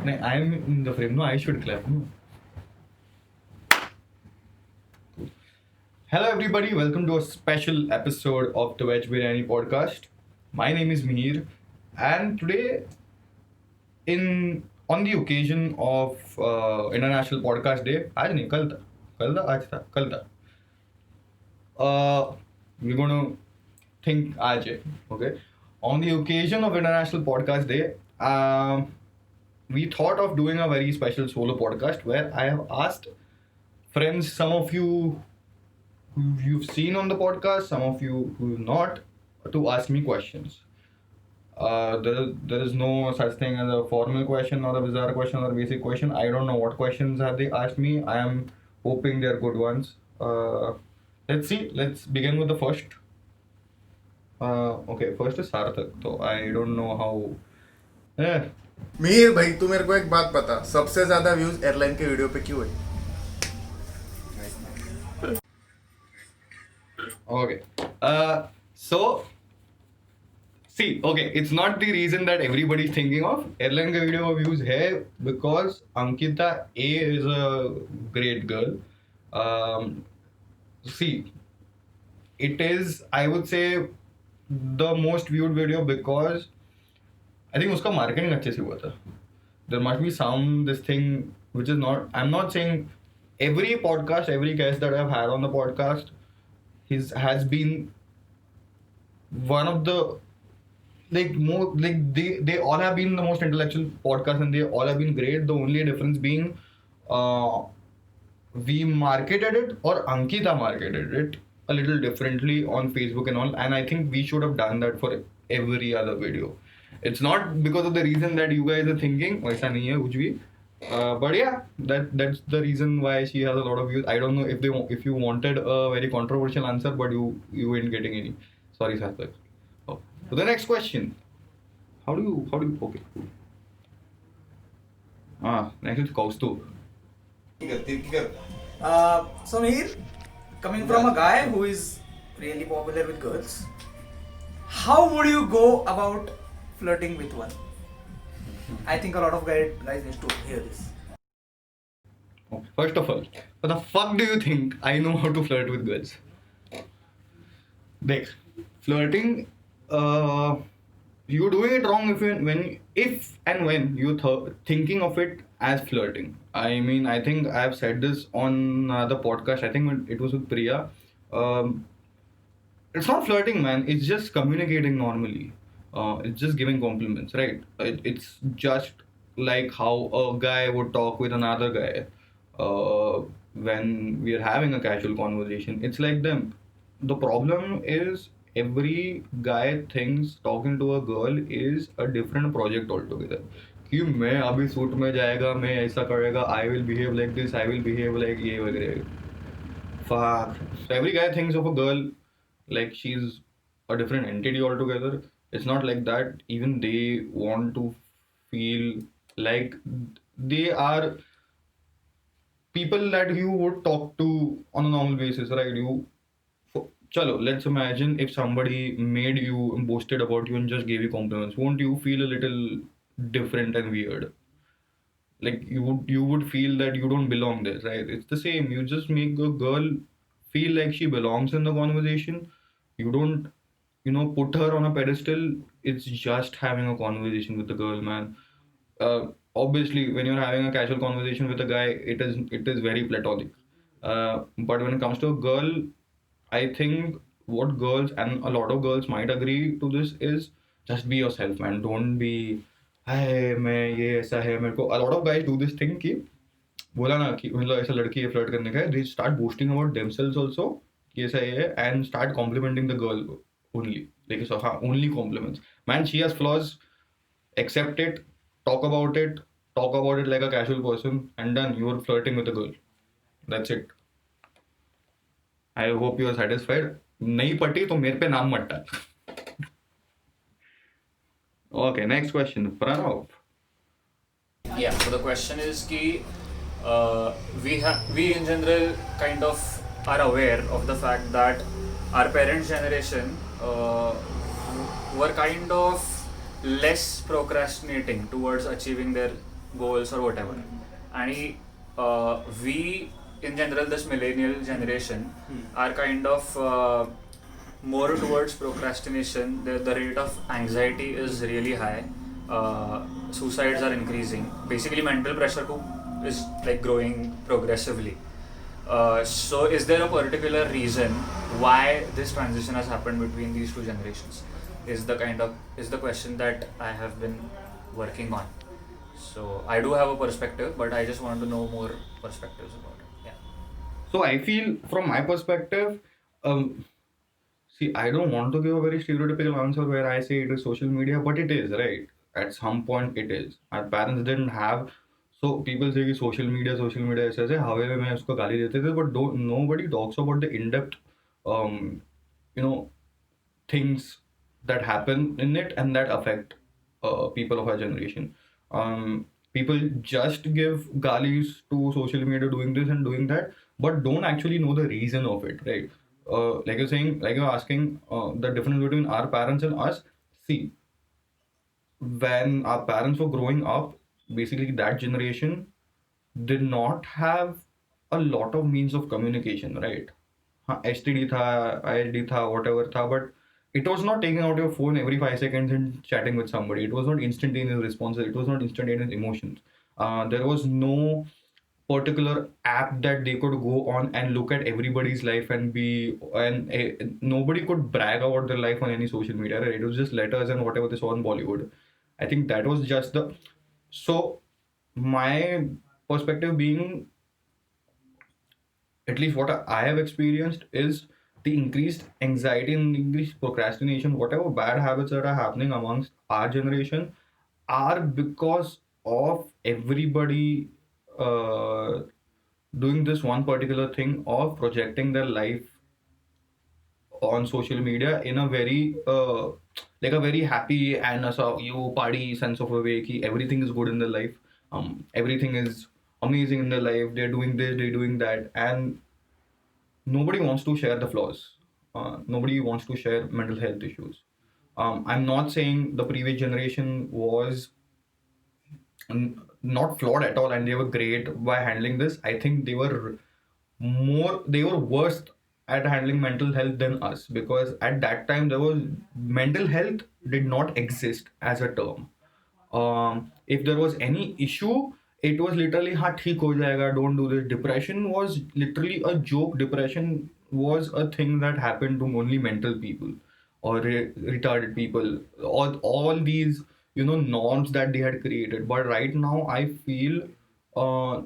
No, I am in the frame. No, I should clap. No. Hello, everybody. Welcome to a special episode of the VEG BIRYANI podcast. My name is Mihir, and today, on the occasion of International Podcast Day, आज नहीं आज था कल था. We're going to think आज है, okay? On the occasion of International Podcast Day, we thought of doing a very special solo podcast where I have asked friends, some of you who you've seen on the podcast, some of you who not, to ask me questions. There is no such thing as a formal question or a bizarre question or a basic question. I don't know what questions have they asked me. I am hoping they're good ones. Let's see. Let's begin with the first. Okay, first is Sarthak. So I don't know how. Mir भाई तू मेरे को एक बात बता, सबसे ज्यादा views airline के वीडियो पे क्यों है? Okay. So, see, okay, it's not the reason that everybody's thinking of. Airline ka video views hai because Ankita A is a great girl. See, it is, I would say, the most viewed video because I think uska marketing अच्छे से हुआ था. There must be some this thing which is not. I'm not saying every podcast, every guest that I've had on the podcast, has been one of the more they all have been the most intellectual podcast and they all have been great. The only difference being we marketed it or Ankita marketed it a little differently on Facebook and all, and I think we should have done that for every other video. It's not because of the reason that you guys are thinking वैसा नहीं है कुछ भी. But yeah, that's the reason why she has a lot of views. I don't know if you wanted a very controversial answer, but you ain't getting any. Sorry, Sarthak. Oh. So the next question. How do you okay? Next is Kaustubh. So Mihir, coming from a guy who is really popular with girls, how would you go about flirting with one? I think a lot of guys need to hear this. First of all, what the fuck do you think I know how to flirt with girls? Like, flirting, you're doing it wrong if and when you're thinking of it as flirting. I mean, I think I've said this on the podcast. I think it was with Priya. It's not flirting, man. It's just communicating normally. It's just giving compliments, right? It's just like how a guy would talk with another guy when we are having a casual conversation. It's like them. The problem is every guy thinks talking to a girl is a different project altogether. कि मैं अभी suit में जाएगा, मैं ऐसा करेगा, I will behave like this, I will behave like ये वगैरह. Fuck. So every guy thinks of a girl like she's a different entity altogether. It's not like that. Even they want to feel like they are people that you would talk to on a normal basis, right? Chalo, let's imagine if somebody made you and boasted about you and just gave you compliments. Won't you feel a little different and weird? Like you would feel that you don't belong there, right? It's the same. You just make a girl feel like she belongs in the conversation. You don't put her on a pedestal. It's just having a conversation with the girl, man. Obviously, when you're having a casual conversation with a guy, it is very platonic. But when it comes to a girl, I think what girls and a lot of girls might agree to this is just be yourself, man. Don't be, hey, मैं ये ऐसा है मेरे को. A lot of guys do this thing कि बोला ना कि मतलब ऐसा लड़की है फ्लर्ट करने का है. They start boasting about themselves also कि ऐसा ये है and start complimenting the girl only. Like so, only compliments. Man, she has flaws. Accept it. Talk about it. Talk about it like a casual person, and done. You are flirting with a girl. That's it. I hope you are satisfied. नहीं पटी तो मेरे पे नाम मत डाल. Okay, next question. Pranav. Yeah, so the question is ki we in general kind of are aware of the fact that our parents' generation were kind of less procrastinating towards achieving their goals or whatever. And we in general, this millennial generation are kind of more towards procrastination. The rate of anxiety is really high. Suicides are increasing. Basically, mental pressure is like growing progressively. So, is there a particular reason why this transition has happened between these two generations? Is the question that I have been working on. So, I do have a perspective, but I just want to know more perspectives about it. Yeah. So I feel from my perspective, um, see, I don't want to give a very stereotypical answer where I say it is social media, but it is, right? At some point, it is. Our parents didn't have. So people say कि social media ऐसे ऐसे हवा में उसको गाली देते थे, but don't nobody talks about the in-depth, um, you know, things that happen in it and that affect people of our generation. People just give galis to social media doing this and doing that, but don't actually know the reason of it, right? Like you're saying, like you're asking the difference between our parents and us. See, when our parents were growing up, basically that generation did not have a lot of means of communication, right? हाँ STD था, ISD था, whatever था, but it was not taking out your phone every 5 seconds and chatting with somebody. It was not instantaneous responses. It was not instantaneous emotions. There was no particular app that they could go on and look at everybody's life and be and nobody could brag about their life on any social media, right? It was just letters and whatever they saw in Bollywood. I think that was just the so my perspective being, at least what I have experienced, is the increased anxiety and increased procrastination, whatever bad habits that are happening amongst our generation, are because of everybody doing this one particular thing of projecting their life on social media in a very like a very happy and so you party sense of a way ki everything is good in their life, everything is amazing in their life, they're doing this, they're doing that, and nobody wants to share the flaws. Nobody wants to share mental health issues. I'm not saying the previous generation was not flawed at all and they were great by handling this. I think they were worse at handling mental health than us, because at that time there was mental health did not exist as a term. If there was any issue, it was literally हाँ ठीक हो जाएगा, don't do this. Depression was literally a joke. Depression was a thing that happened to only mental people or retarded people, all these norms that they had created. But right now I feel, uh,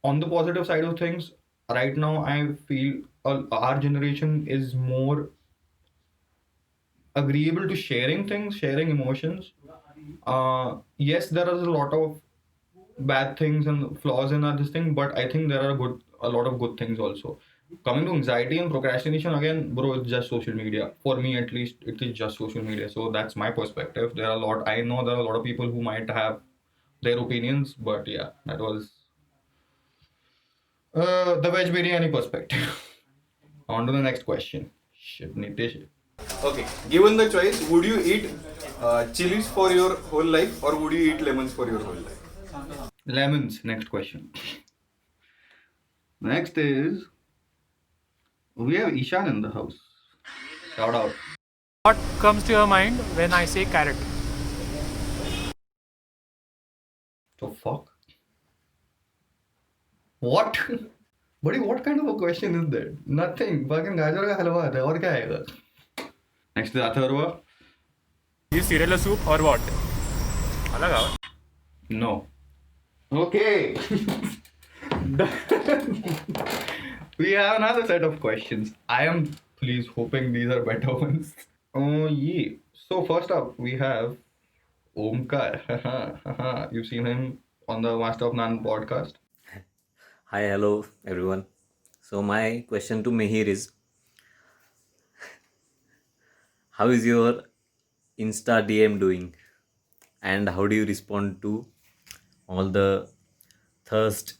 on the positive side of things, right now I feel our generation is more agreeable to sharing things, sharing emotions. Yes, there is a lot of bad things and flaws in this thing, but I think there are a lot of good things also. Coming to anxiety and procrastination, again, bro, it's just social media. For me, at least, it is just social media. So that's my perspective. There are a lot. I know there are a lot of people who might have their opinions, but yeah, that was the veg biryani perspective. On to the next question. Shit, Nitish. Okay, given the choice, would you eat chilies for your whole life or would you eat lemons for your whole life? Lemons. Next question. Next is, we have Ishan in the house. Shout out. What comes to your mind when I say carrot? The fuck? What? Buddy, what kind of a question is that? Nothing. Fucking gajar ka halwa hai. और क्या आएगा? Next is Atharva. Is cereal a soup or what? अलग आओ. No. Okay. We have another set of questions. I am please hoping these are better ones. Oh yeah. So first up we have Omkar. You've seen him on the Master of None podcast. Hi, hello everyone. So my question to Mehir is, how is your Insta DM doing? And how do you respond to all the thirst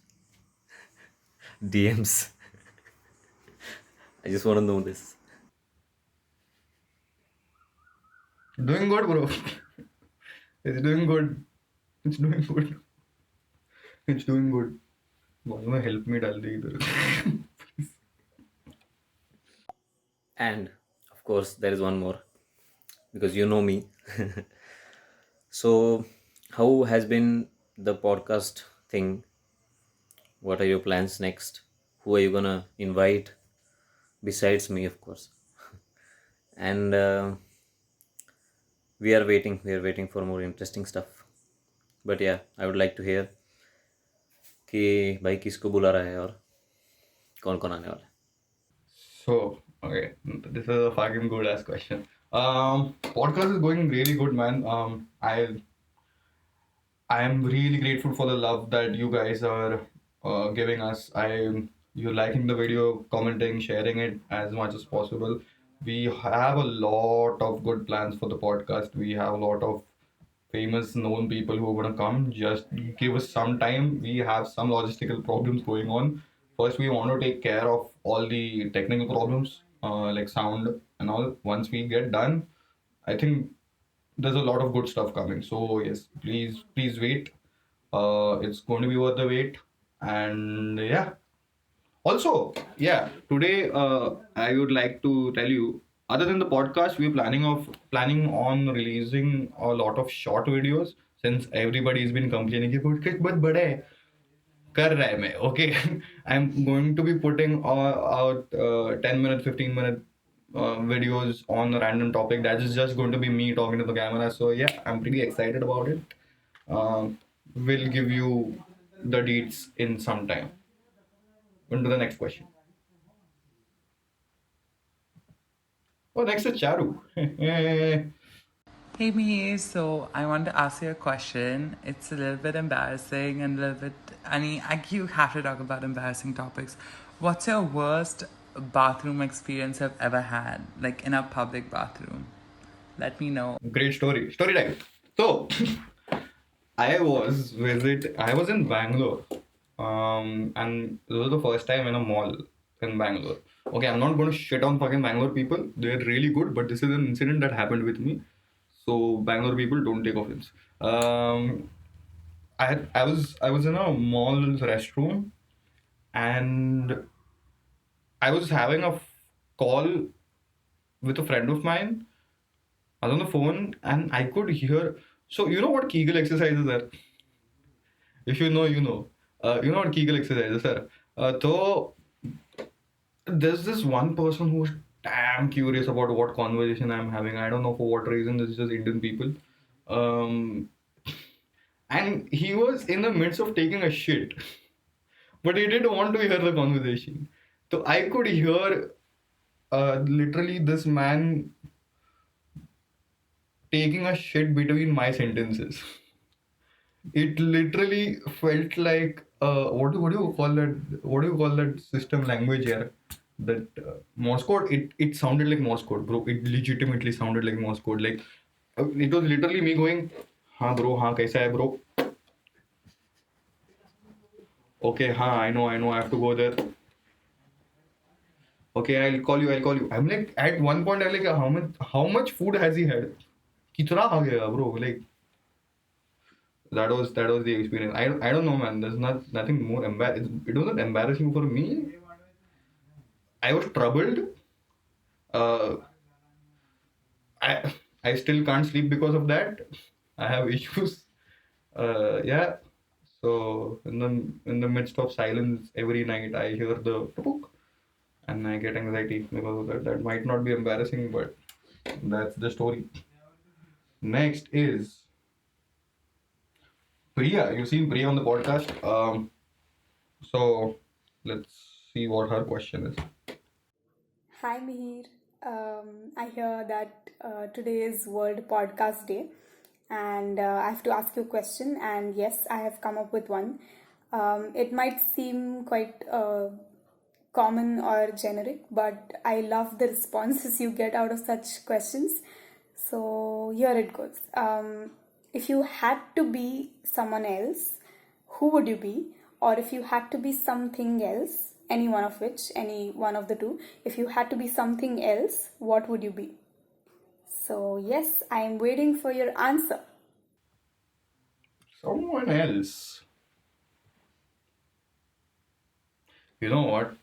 DMs? I just want to know this. Doing good, bro. It's doing good. It's doing good. It's doing good. Bono help me डाल दे इधर. And of course, there is one more because you know me. So, how has been the podcast thing? What are your plans next? Who are you gonna invite besides me, of course? And we are waiting. We are waiting for more interesting stuff. But yeah, I would like to hear कि भाई किसको बुला रहा है और कौन कौन आने वाला है. So, okay, this is a fucking good ass question. Podcast is going really good, man. I am really grateful for the love that you guys are giving us. You're liking the video, commenting, sharing it as much as possible. We have a lot of good plans for the podcast. We have a lot of famous known people who are gonna come. Just give us some time. We have some logistical problems going on. First, we want to take care of all the technical problems, like sound and all. Once we get done, I think there's a lot of good stuff coming. So yes, please wait. It's going to be worth the wait. And yeah. Also, yeah, today I would like to tell you, other than the podcast, we're planning on releasing a lot of short videos since everybody's been complaining कि podcast बहुत बड़ा है. कर रहा है मैं, okay. I'm going to be putting out 10-minute 15-minute videos on a random topic that is just going to be me talking to the camera. So yeah, I'm pretty excited about it. We'll give you the deets in some time. On to the next question. Oh, next is Charu. Hey Mihir, so I want to ask you a question. It's a little bit embarrassing and a little bit, you have to talk about embarrassing topics. What's your worst bathroom experience you've ever had, like in a public bathroom? Let me know. Great story. Story time. So, I was in Bangalore, and this was the first time in a mall in Bangalore. Okay, I'm not going to shit on fucking Bangalore people. They're really good, but this is an incident that happened with me. So Bangalore people, don't take offense. I was in a mall restroom, and I was having a call with a friend of mine. I was on the phone, and I could hear. So you know what Kegel exercises are? If you know, you know. You know what Kegel exercises are. So there's this one person who's damn curious about what conversation I'm having. I don't know for what reason. This is just Indian people. And he was in the midst of taking a shit, but he didn't want to hear the conversation. So I could hear literally this man taking a shit between my sentences. It literally felt like what do you call that? What do you call that system language here? That Morse code. It sounded like Morse code, bro. It legitimately sounded like Morse code. Like it was literally me going, "हाँ bro, हाँ कैसा है bro? Okay, हाँ I know, I have to go there. Okay, I'll call you. I'm like, at one point I'm like, how much food has he had? कितना खा गया bro? Like that was the experience. I don't know, man. There's nothing more embarrassing. It wasn't embarrassing for me. I was troubled. Uh, I still can't sleep because of that. I have issues. Yeah. So in the midst of silence, every night I hear the book, and I get anxiety because of that. That might not be embarrassing, but that's the story. Next is Priya. You've seen Priya on the podcast. So let's see what her question is. Hi Mihir. I hear that today is World Podcast Day, and I have to ask you a question. And yes, I have come up with one. It might seem quite common or generic, but I love the responses you get out of such questions. So here it goes. If you had to be someone else, who would you be? Or if you had to be something else, any one of the two, if you had to be something else, what would you be? So yes, I am waiting for your answer. Someone else. You know what?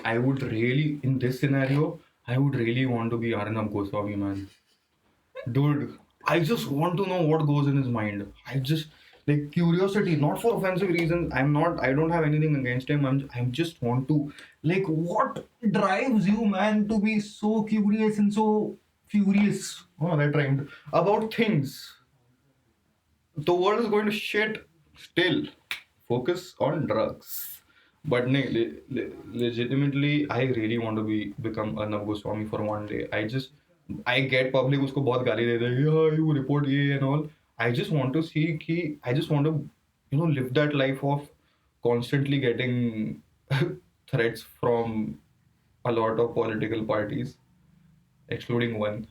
I would really, in this scenario, I would really want to be Arnab Goswami, man. Dude, I just want to know what goes in his mind. I just like curiosity, not for offensive reasons. I don't have anything against him. I just want to like what drives you, man, to be so curious and so furious. Oh, that rhymed. About things. The world is going to shit still. Focus on drugs. But no, legitimately, I really want to become Arnab Goswami for one day. I get public उसको बहुत गाली देते हैं, yeah, you report ये and all. I just want to see कि I just want to live that life of constantly getting threats from a lot of political parties, excluding one.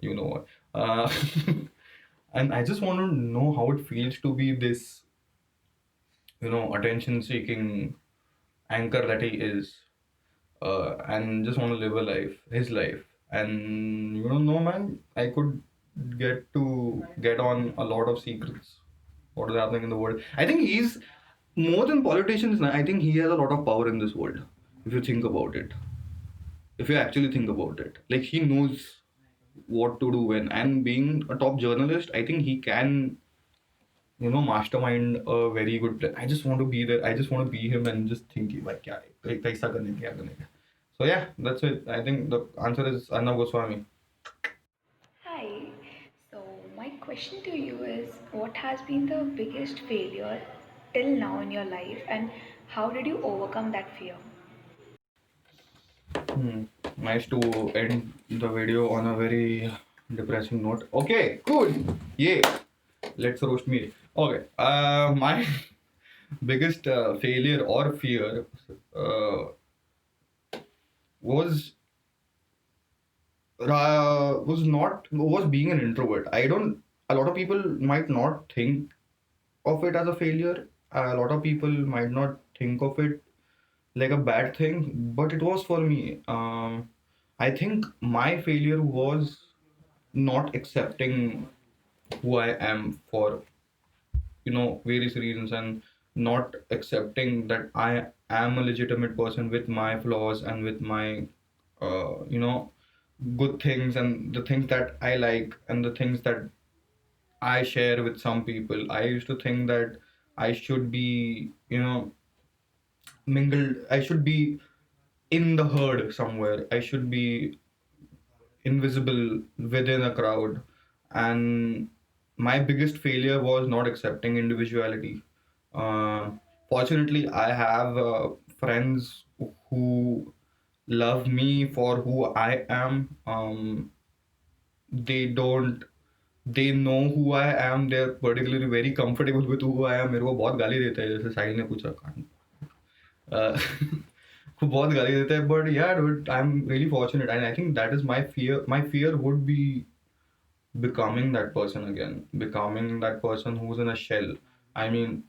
You know what? And I just want to know how it feels to be this, attention-seeking anchor that he is, and just want to live his life. And no man, I could get on a lot of secrets. What is happening in the world? I think he's more than politicians. I think he has a lot of power in this world. If you think about it, if you actually think about it, like he knows what to do when. And being a top journalist, I think he can mastermind a very good plan. I just want to be there. I just want to be him and just think like kaisa karne kya karne. So yeah, that's it. I think the answer is Arnab Goswami. Hi. So my question to you is, what has been the biggest failure till now in your life, and how did you overcome that fear? Nice to end the video on a very depressing note. Okay, cool. Yeah, let's roast me. Okay, my biggest failure or fear was being an introvert. A lot of people might not think of it as a failure. A lot of people might not think of it like a bad thing, but it was for me. I think my failure was not accepting who I am for various reasons, and not accepting that I am a legitimate person with my flaws and with my good things and the things that I like and the things that I share with some people. I used to think that I should be mingled. I should be in the herd somewhere. I should be invisible within a crowd. And my biggest failure was not accepting individuality. Fortunately, I have friends who love me for who I am. They know who I am. They're particularly very comfortable with who I am. मेरे को बहुत गाली देते हैं, जैसे साहिल ने पूछा वो बहुत गाली देते हैं. But yeah, dude, I'm really fortunate, and I think that is my fear. My fear would be becoming that person again, becoming that person who's in a shell. I mean,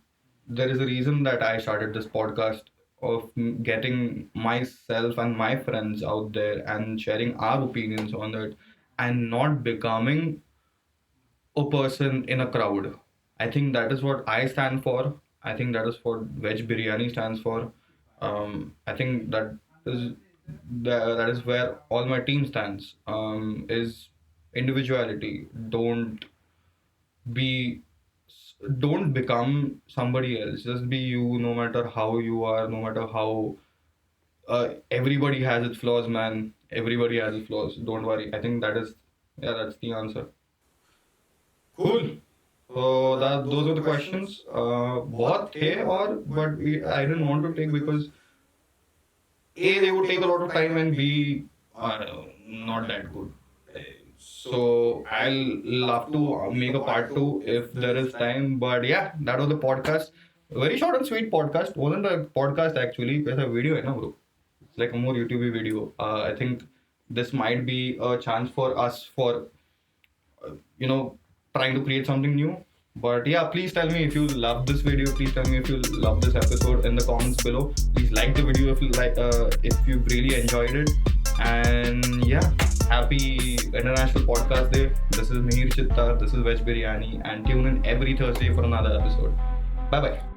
there is a reason that I started this podcast of getting myself and my friends out there and sharing our opinions on it, and not becoming a person in a crowd. I think that is what I stand for. I think that is what VEG Biryani stands for. I think that is where all my team stands. Is individuality. Don't become somebody else. Just be you, no matter how you are, no matter how. Everybody has its flaws, man. Everybody has its flaws. Don't worry. I think that's the answer. Cool. So those were the questions. बहुत थे but I didn't want to take because A, they would take a lot of time, and B, not that good. So I'll love to make a part 2 if there is time. But yeah, that was the podcast. Very short and sweet podcast. Wasn't a podcast actually. It's a video, hai na, bro. It's like a more YouTube video. I think this might be a chance for us for trying to create something new. But yeah, please tell me if you love this video. Please tell me if you love this episode in the comments below. Please like the video if you really enjoyed it. And yeah, happy International Podcast Day. This is Mihir Chitta. This is VEG Biryani, and tune in every Thursday for another episode. Bye bye.